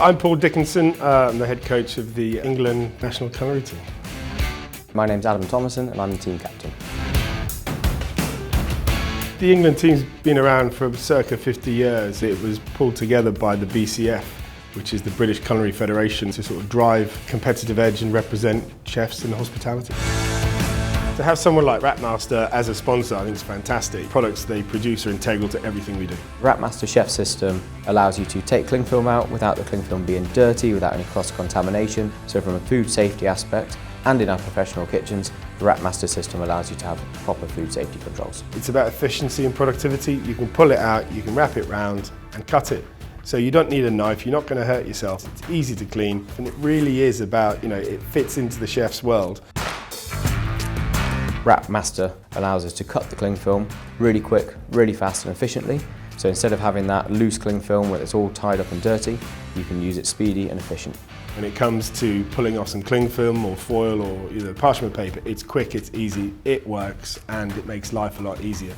I'm Paul Dickinson, I'm the head coach of the England National Culinary Team. My name's Thomason and I'm the team captain. The England team's been around for circa 50 years. It was pulled together by the BCF, which is the British Culinary Federation, to sort of drive competitive edge and represent chefs in hospitality. To have someone like Wrapmaster as a sponsor, I think is fantastic. Products they produce are integral to everything we do. Wrapmaster Chef System allows you to take cling film out without the cling film being dirty, without any cross-contamination. So from a food safety aspect, and in our professional kitchens, the Wrapmaster system allows you to have proper food safety controls. It's about efficiency and productivity. You can pull it out, you can wrap it round and cut it. So you don't need a knife, you're not going to hurt yourself. It's easy to clean, and it really is about, it fits into the chef's world. Wrapmaster allows us to cut the cling film really quick, really fast and efficiently. So instead of having that loose cling film where it's all tied up and dirty, you can use it speedy and efficient. When it comes to pulling off some cling film or foil or parchment paper, it's quick, it's easy, it works, and it makes life a lot easier.